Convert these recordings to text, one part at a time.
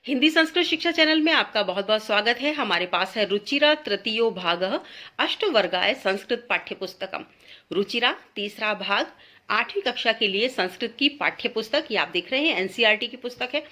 हिंदी संस्कृत शिक्षा चैनल में आपका बहुत बहुत स्वागत है। हमारे पास है रुचिरा तृतीयो भागः अष्टवर्गाय संस्कृत पाठ्यपुस्तकम। रुचिरा तीसरा भाग 8वीं कक्षा के लिए संस्कृत की पाठ्यपुस्तक, ये आप देख रहे हैं एनसीईआरटी की पुस्तक है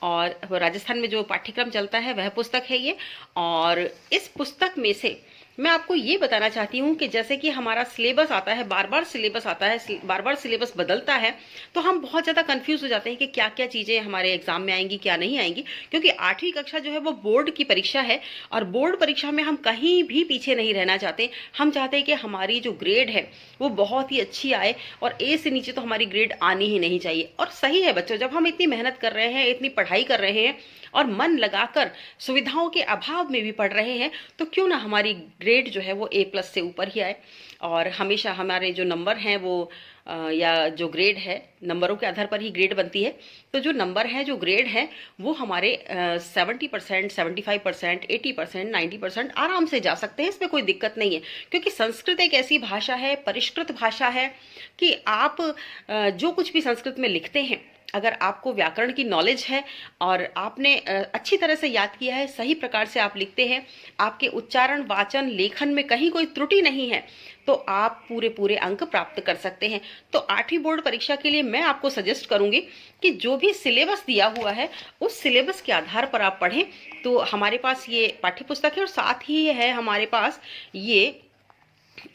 और राजस्थान में जो पाठ्यक्रम चलता है वह पुस्तक है ये। और इस पुस्तक में से मैं आपको ये बताना चाहती हूँ कि जैसे कि हमारा सिलेबस आता है, बार बार सिलेबस आता है, बार बार सिलेबस बदलता है, तो हम बहुत ज़्यादा कंफ्यूज हो जाते हैं कि क्या क्या चीज़ें हमारे एग्जाम में आएंगी, क्या नहीं आएंगी। क्योंकि 8वीं कक्षा जो है वो बोर्ड की परीक्षा है और बोर्ड परीक्षा में हम कहीं भी पीछे नहीं रहना चाहते। हम चाहते हैं कि हमारी जो ग्रेड है वो बहुत ही अच्छी आए और ए से नीचे तो हमारी ग्रेड आनी ही नहीं चाहिए। और सही है बच्चों, जब हम इतनी मेहनत कर रहे हैं, इतनी पढ़ाई कर रहे हैं और मन लगाकर सुविधाओं के अभाव में भी पढ़ रहे हैं, तो क्यों ना हमारी ग्रेड जो है वो A+ से ऊपर ही आए। और हमेशा हमारे जो नंबर हैं वो या जो ग्रेड है, नंबरों के आधार पर ही ग्रेड बनती है। तो जो नंबर है, जो ग्रेड है, वो हमारे 70%, 75%, 80%, 90% आराम से जा सकते हैं। इसमें कोई दिक्कत नहीं है, क्योंकि संस्कृत एक ऐसी भाषा है, परिष्कृत भाषा है कि आप जो कुछ भी संस्कृत में लिखते हैं, अगर आपको व्याकरण की नॉलेज है और आपने अच्छी तरह से याद किया है, सही प्रकार से आप लिखते हैं, आपके उच्चारण, वाचन, लेखन में कहीं कोई त्रुटि नहीं है, तो आप पूरे पूरे अंक प्राप्त कर सकते हैं। तो 8वीं बोर्ड परीक्षा के लिए मैं आपको सजेस्ट करूंगी कि जो भी सिलेबस दिया हुआ है उस सिलेबस के आधार पर आप पढ़ें। तो हमारे पास ये पाठ्यपुस्तक है और साथ ही है हमारे पास ये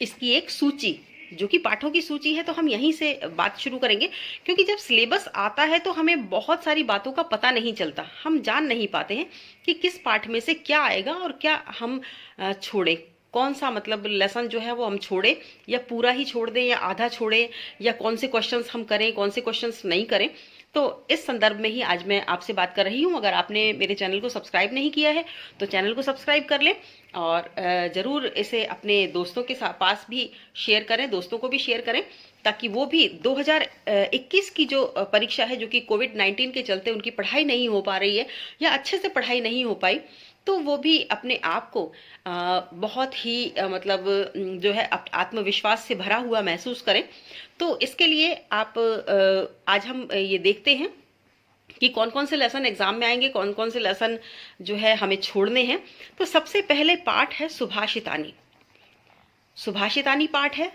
इसकी एक सूची, जो कि पाठों की सूची है। तो हम यहीं से बात शुरू करेंगे, क्योंकि जब सिलेबस आता है तो हमें बहुत सारी बातों का पता नहीं चलता, हम जान नहीं पाते हैं कि किस पाठ में से क्या आएगा और क्या हम छोड़ें, कौन सा मतलब लेसन जो है वो हम छोड़े या पूरा ही छोड़ दें या आधा छोड़े, या कौन से क्वेश्चंस हम करें, कौन से क्वेश्चंस नहीं करें। तो इस संदर्भ में ही आज मैं आपसे बात कर रही हूँ। अगर आपने मेरे चैनल को सब्सक्राइब नहीं किया है तो चैनल को सब्सक्राइब कर लें और ज़रूर इसे अपने दोस्तों के पास भी शेयर करें, दोस्तों को भी शेयर करें, ताकि वो भी 2021 की जो परीक्षा है, जो कि कोविड-19 के चलते उनकी पढ़ाई नहीं हो पा रही है या अच्छे से पढ़ाई नहीं हो पाई, तो वो भी अपने आप को बहुत ही मतलब जो है आत्मविश्वास से भरा हुआ महसूस करें। तो इसके लिए आप आज हम ये देखते हैं कि कौन कौन से लेसन एग्जाम में आएंगे, कौन कौन से लेसन जो है हमें छोड़ने हैं। तो सबसे पहले पाठ है सुभाषितानी। सुभाषितानी पाठ है,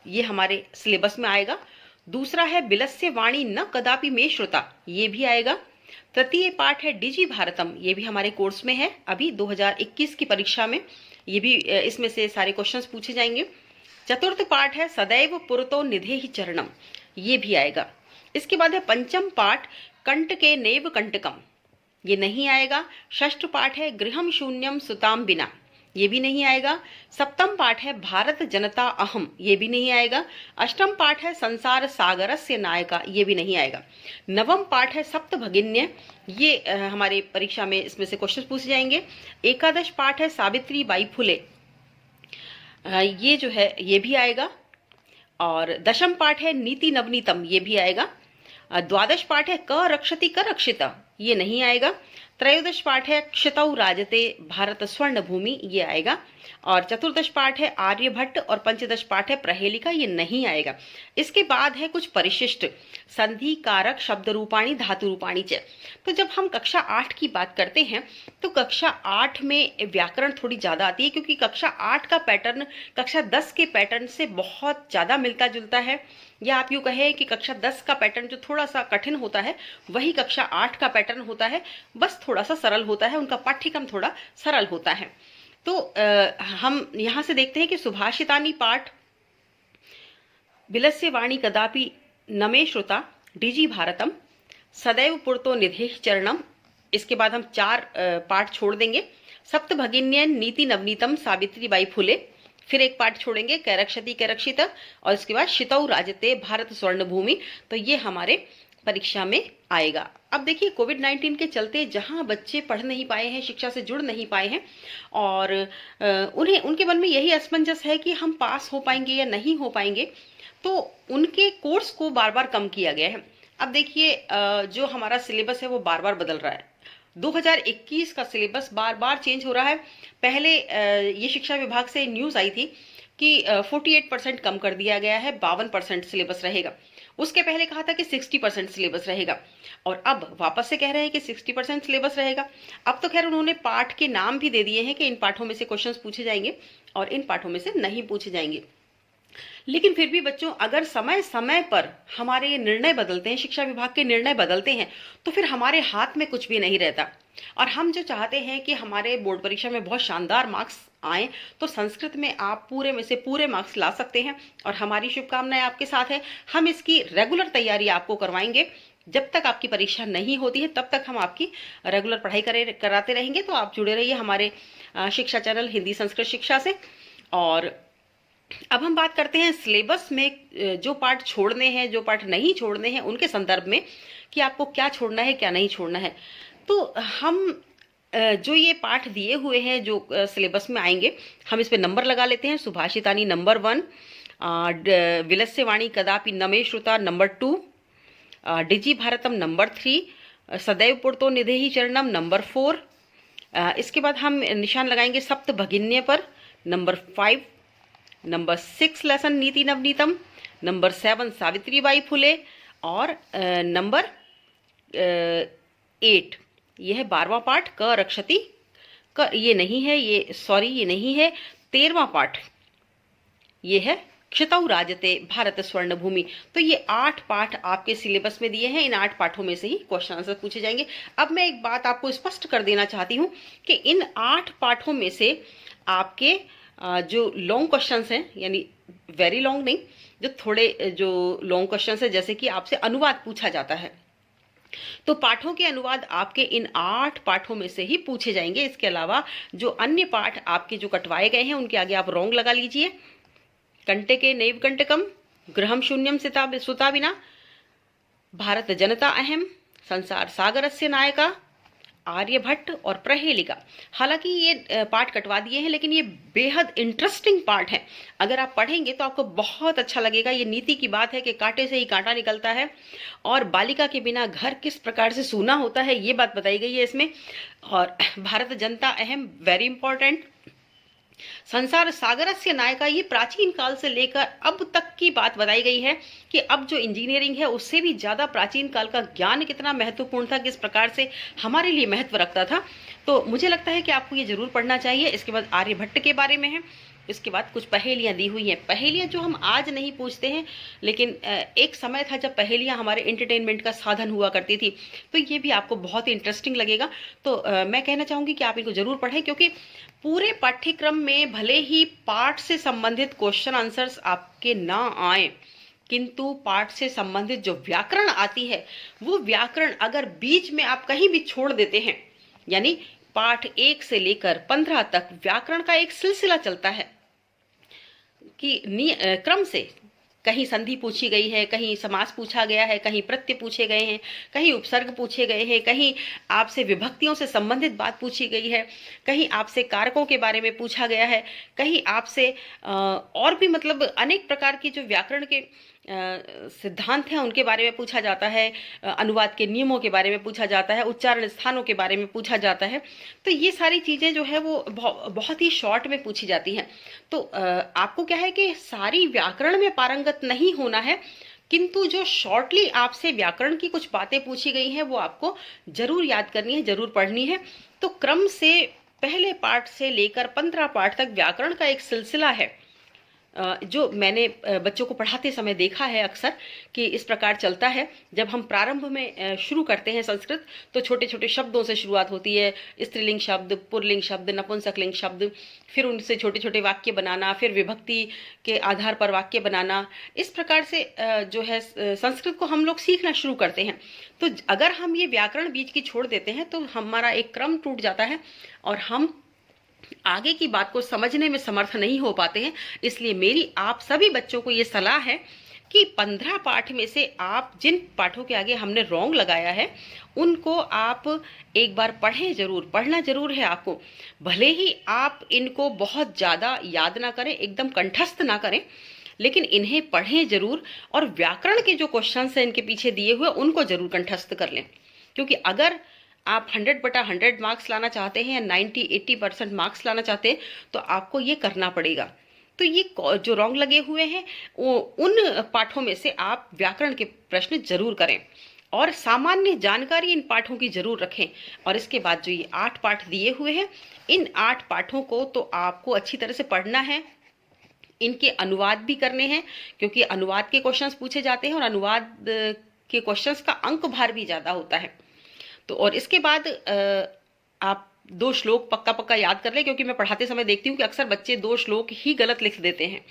ये हमारे सिलेबस में आएगा। दूसरा है बिलस्य वाणी न कदापि मे श्रुता, ये भी आएगा। तृतीय पाठ है डिजी भारतम, ये भी हमारे कोर्स में है अभी 2021 की परीक्षा में, ये भी इसमें से सारे क्वेश्चंस पूछे जाएंगे। चतुर्थ पाठ है सदैव पुरतो निधेहि चरणम, ये भी आएगा। इसके बाद है पंचम पाठ कंटके नैव कंटकम, ये नहीं आएगा। षष्ठ पाठ है गृहम शून्यम सुताम बिना, ये भी नहीं आएगा। सप्तम पाठ है भारत जनता अहम, ये भी नहीं आएगा। अष्टम पाठ है संसार सागरस्य नायका, ये भी नहीं आएगा। नवम पाठ है सप्त भगिन्य, ये हमारे परीक्षा में इसमें से क्वेश्चन पूछे जाएंगे। एकादश पाठ है सावित्री बाई फुले, ये जो है ये भी आएगा। और दशम पाठ है नीति नवनीतम, ये भी आएगा। द्वादश पाठ है क रक्षति क रक्षिता, ये नहीं आएगा। त्रयोदश पाठ है क्षितौ राजते भारत स्वर्ण भूमि, ये आएगा। और चतुर्दश पाठ है आर्यभट्ट और पंचदश पाठ है प्रहेलिका, ये नहीं आएगा। इसके बाद है कुछ परिशिष्ट संधि कारक शब्द रूपाणी धातु रूपाणी च। तो जब हम कक्षा 8 की बात करते हैं तो कक्षा 8 में व्याकरण थोड़ी ज्यादा आती है, क्योंकि कक्षा 8 का पैटर्न कक्षा 10 के पैटर्न से बहुत ज्यादा मिलता जुलता है। या आप यूँ कहें कि कक्षा 10 का पैटर्न जो थोड़ा सा कठिन होता है वही कक्षा 8 का पैटर्न होता है, बस थोड़ा सा सरल होता है, उनका पाठ्यक्रम थोड़ा सरल होता है। तो हम यहाँ से देखते हैं कि सुभाषितानी पाठ बिलस्य वाणी कदापि न मे श्रुता, डिजी भारतम, सदैव पुरतो निधेहि चरणम, इसके बाद हम 4 पाठ छोड़ देंगे। सप्त भगिन्य नीति नवनीतम सावित्री बाई फुले, फिर एक पाठ छोड़ेंगे कैरक्षति कैरक्षित, और इसके बाद क्षितौ राजते भारत स्वर्ण भूमि। तो ये हमारे परीक्षा में आएगा। अब देखिए कोविड-19 के चलते जहां बच्चे पढ़ नहीं पाए हैं, शिक्षा से जुड़ नहीं पाए हैं, और उन्हें उनके मन में यही असमंजस है कि हम पास हो पाएंगे या नहीं हो पाएंगे, तो उनके कोर्स को बार बार कम किया गया है। अब देखिए जो हमारा सिलेबस है वो बार बार बदल रहा है। 2021 का सिलेबस बार बार चेंज हो रहा है। पहले ये शिक्षा विभाग से न्यूज आई थी कि 48% कम कर दिया गया है, 52% सिलेबस रहेगा। उसके पहले कहा था कि 60% सिलेबस रहेगा और अब वापस से कह रहे हैं कि 60% सिलेबस रहेगा। अब तो खैर उन्होंने पाठ के नाम भी दे दिए हैं कि इन पाठों में से क्वेश्चंस पूछे जाएंगे और इन पाठों में से नहीं पूछे जाएंगे। लेकिन फिर भी बच्चों, अगर समय समय पर हमारे ये निर्णय बदलते हैं, शिक्षा विभाग के निर्णय बदलते हैं, तो फिर हमारे हाथ में कुछ भी नहीं रहता। और हम जो चाहते हैं कि हमारे बोर्ड परीक्षा में बहुत शानदार मार्क्स आए, तो संस्कृत में आप पूरे में से पूरे मार्क्स ला सकते हैं और हमारी शुभकामनाएं आपके साथ है। हम इसकी रेगुलर तैयारी आपको करवाएंगे। जब तक आपकी परीक्षा नहीं होती है तब तक हम आपकी रेगुलर पढ़ाई कराते रहेंगे। तो आप जुड़े रहिए हमारे शिक्षा चैनल हिंदी संस्कृत शिक्षा से। और अब हम बात करते हैं सिलेबस में जो पार्ट छोड़ने हैं, जो पार्ट नहीं छोड़ने हैं, उनके संदर्भ में कि आपको क्या छोड़ना है, क्या नहीं छोड़ना है। तो हम जो ये पाठ दिए हुए हैं जो सिलेबस में आएंगे, हम इस पे नंबर लगा लेते हैं। सुभाषितानी नंबर 1, विलस्य वाणी कदापि न मे श्रुता नंबर 2, डिजी भारतम नंबर 3, सदैव पुरतो निधेहि चरणम नंबर 4। इसके बाद हम निशान लगाएंगे सप्त भगिन्य पर नंबर 5, नंबर 6 लेसन नीति नवनीतम, नंबर 7 सावित्रीबाई फुले और नंबर 8 ये है 12वां पाठ क रक्षति क, ये नहीं है, ये नहीं है 13वां पाठ, ये है क्षतौ राजते भारत स्वर्ण भूमि। तो ये 8 पाठ आपके सिलेबस में दिए हैं। इन 8 पाठों में से ही क्वेश्चन आंसर पूछे जाएंगे। अब मैं एक बात आपको स्पष्ट कर देना चाहती हूँ कि इन 8 पाठों में से आपके जो लॉन्ग क्वेश्चंस हैं, यानी वेरी लॉन्ग नहीं, जो थोड़े जो लॉन्ग क्वेश्चंस हैं, जैसे कि आपसे अनुवाद पूछा जाता है, तो पाठों के अनुवाद आपके इन 8 पाठों में से ही पूछे जाएंगे। इसके अलावा जो अन्य पाठ आपके जो कटवाए गए हैं उनके आगे आप रोंग लगा लीजिए। कंटके नैव कंटकम, गृहम शून्यम सुता विना, भारत जनता अहम, संसार सागरस्य नायका, आर्यभट्ट और प्रहेलिका। हालांकि ये पाठ कटवा दिए हैं, लेकिन ये बेहद इंटरेस्टिंग पाठ है। अगर आप पढ़ेंगे तो आपको बहुत अच्छा लगेगा। ये नीति की बात है कि कांटे से ही कांटा निकलता है और बालिका के बिना घर किस प्रकार से सूना होता है, ये बात बताई गई है इसमें। और भारत जनता अहम, वेरी इंपॉर्टेंट। संसार सागरस्य नायका, ये प्राचीन काल से लेकर अब तक की बात बताई गई है कि अब जो इंजीनियरिंग है उससे भी ज्यादा प्राचीन काल का ज्ञान कितना महत्वपूर्ण था, किस प्रकार से हमारे लिए महत्व रखता था। तो मुझे लगता है कि आपको ये जरूर पढ़ना चाहिए। इसके बाद आर्यभट्ट के बारे में है। इसके बाद कुछ पहेलियां दी हुई हैं। पहेलियां जो हम आज नहीं पूछते हैं, लेकिन एक समय था जब पहेलियां हमारे एंटरटेनमेंट का साधन हुआ करती थी। तो ये भी आपको बहुत ही इंटरेस्टिंग लगेगा। तो मैं कहना चाहूंगी कि आप इनको जरूर पढ़ें, क्योंकि पूरे पाठ्यक्रम में भले ही पाठ से संबंधित क्वेश्चन आंसर्स आपके ना आए, किंतु पाठ से संबंधित जो व्याकरण आती है, वो व्याकरण अगर बीच में आप कहीं भी छोड़ देते हैं, यानी पाठ 1 से लेकर 15 तक व्याकरण का एक सिलसिला चलता है कि क्रम से कहीं संधि पूछी गई है, कहीं समास पूछा गया है, कहीं प्रत्यय पूछे गए हैं, कहीं उपसर्ग पूछे गए हैं, कहीं आपसे विभक्तियों से संबंधित बात पूछी गई है, कहीं आपसे कारकों के बारे में पूछा गया है, कहीं आपसे और भी मतलब अनेक प्रकार की जो व्याकरण के सिद्धांत हैं उनके बारे में पूछा जाता है, अनुवाद के नियमों के बारे में पूछा जाता है, उच्चारण स्थानों के बारे में पूछा जाता है। तो ये सारी चीज़ें जो है वो बहुत ही शॉर्ट में पूछी जाती हैं। तो आपको क्या है कि सारी व्याकरण में पारंगत नहीं होना है, किंतु जो शॉर्टली आपसे व्याकरण की कुछ बातें पूछी गई हैं वो आपको जरूर याद करनी है, जरूर पढ़नी है। तो क्रम से पहले पाठ से लेकर 15 पाठ तक व्याकरण का एक सिलसिला है, जो मैंने बच्चों को पढ़ाते समय देखा है अक्सर कि इस प्रकार चलता है। जब हम प्रारंभ में शुरू करते हैं संस्कृत, तो छोटे छोटे शब्दों से शुरुआत होती है, स्त्रीलिंग शब्द, पुल्लिंग शब्द, नपुंसकलिंग शब्द, फिर उनसे छोटे छोटे वाक्य बनाना, फिर विभक्ति के आधार पर वाक्य बनाना। इस प्रकार से जो है संस्कृत को हम लोग सीखना शुरू करते हैं। तो अगर हम ये व्याकरण बीच की छोड़ देते हैं तो हमारा एक क्रम टूट जाता है और हम आगे की बात को समझने में समर्थ नहीं हो पाते हैं। इसलिए मेरी आप सभी बच्चों को ये सलाह है कि 15 पाठ में से आप जिन पाठों के आगे हमने रोंग लगाया है उनको आप एक बार पढ़ें जरूर, पढ़ना जरूर है आपको। भले ही आप इनको बहुत ज़्यादा याद ना करें, एकदम कंठस्थ ना करें, लेकिन इन्हें पढ़ें जरूर। और व्याकरण के जो क्वेश्चन हैं इनके पीछे दिए हुए उनको जरूर कंठस्थ कर लें, क्योंकि अगर आप 100/100 मार्क्स लाना चाहते हैं या 90-80% मार्क्स लाना चाहते हैं तो आपको ये करना पड़ेगा। तो ये जो रॉन्ग लगे हुए हैं उन पाठों में से आप व्याकरण के प्रश्न जरूर करें और सामान्य जानकारी इन पाठों की जरूर रखें। और इसके बाद जो ये 8 पाठ दिए हुए हैं, इन 8 पाठों को तो आपको अच्छी तरह से पढ़ना है। इनके अनुवाद भी करने हैं, क्योंकि अनुवाद के क्वेश्चंस पूछे जाते हैं और अनुवाद के क्वेश्चंस का अंक भार भी ज़्यादा होता है। तो और इसके बाद आप 2 श्लोक पक्का पक्का याद कर लें, क्योंकि मैं पढ़ाते समय देखती हूँ कि अक्सर बच्चे 2 श्लोक ही गलत लिख देते हैं।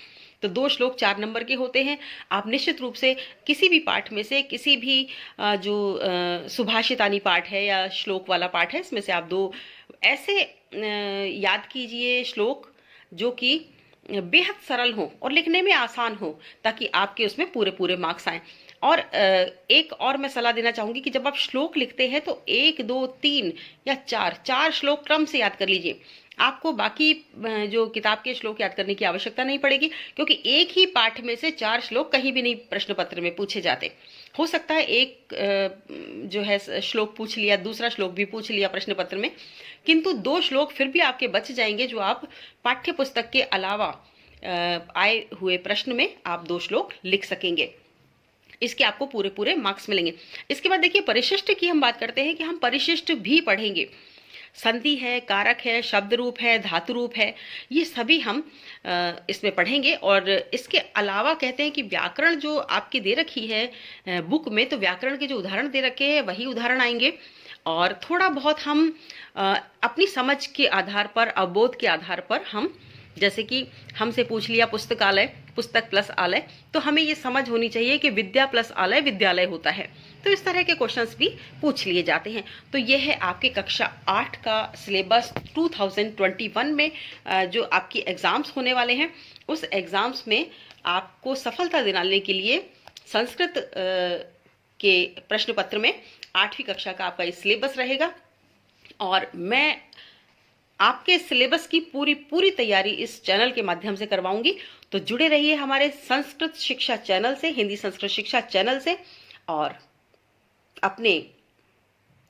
तो 2 श्लोक 4 नंबर के होते हैं। आप निश्चित रूप से किसी भी पाठ में से, किसी भी जो सुभाषितानी पाठ है या श्लोक वाला पाठ है, इसमें से आप 2 ऐसे याद कीजिए श्लोक जो कि बेहद सरल हो और लिखने में आसान हो, ताकि आपके उसमें पूरे पूरे मार्क्स आए। और एक और मैं सलाह देना चाहूंगी कि जब आप श्लोक लिखते हैं तो 1, 2, 3 या 4 श्लोक क्रम से याद कर लीजिए। आपको बाकी जो किताब के श्लोक याद करने की आवश्यकता नहीं पड़ेगी, क्योंकि एक ही पाठ में से 4 श्लोक कहीं भी नहीं प्रश्न पत्र में पूछे जाते। हो सकता है एक जो है श्लोक पूछ लिया, दूसरा श्लोक भी पूछ लिया प्रश्न पत्र में, किंतु 2 श्लोक फिर भी आपके बच जाएंगे, जो आप पाठ्य पुस्तक के अलावा आए हुए प्रश्न में आप 2 श्लोक लिख सकेंगे। इसके आपको पूरे पूरे मार्क्स मिलेंगे। इसके बाद देखिए, परिशिष्ट की हम बात करते हैं कि हम परिशिष्ट भी पढ़ेंगे। संधि है, कारक है, शब्द रूप है, धातु रूप है, ये सभी हम इसमें पढ़ेंगे। और इसके अलावा कहते हैं कि व्याकरण जो आपकी दे रखी है बुक में, तो व्याकरण के जो उदाहरण दे रखे हैं वही उदाहरण आएंगे। और थोड़ा बहुत हम अपनी समझ के आधार पर, अवबोध के आधार पर हम, जैसे कि हमसे पूछ लिया पुस्तकालय, पुस्तक प्लस आलय, तो हमें ये समझ होनी चाहिए कि विद्या प्लस आलय विद्यालय होता है। तो इस तरह के क्वेश्चंस भी पूछ लिए जाते हैं। तो ये है आपके कक्षा 8 का सिलेबस 2021 में जो आपकी एग्जाम्स होने वाले हैं। उस एग्जाम्स में आपको सफलता दिलाने के लिए संस्कृत के प्रश्न पत्र में 8वीं कक्षा का आपका सिलेबस रहेगा। और मैं आपके सिलेबस की पूरी तैयारी इस चैनल के माध्यम से करवाऊंगी। तो जुड़े रहिए हमारे संस्कृत शिक्षा चैनल से, हिंदी संस्कृत शिक्षा चैनल से, और अपने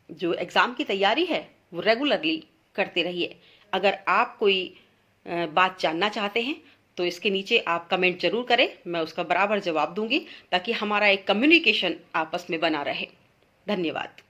जो एग्जाम की तैयारी है वो रेगुलरली करते रहिए। अगर आप कोई बात जानना चाहते हैं तो इसके नीचे आप कमेंट जरूर करें, मैं उसका बराबर जवाब दूंगी, ताकि हमारा एक कम्युनिकेशन आपस में बना रहे। धन्यवाद।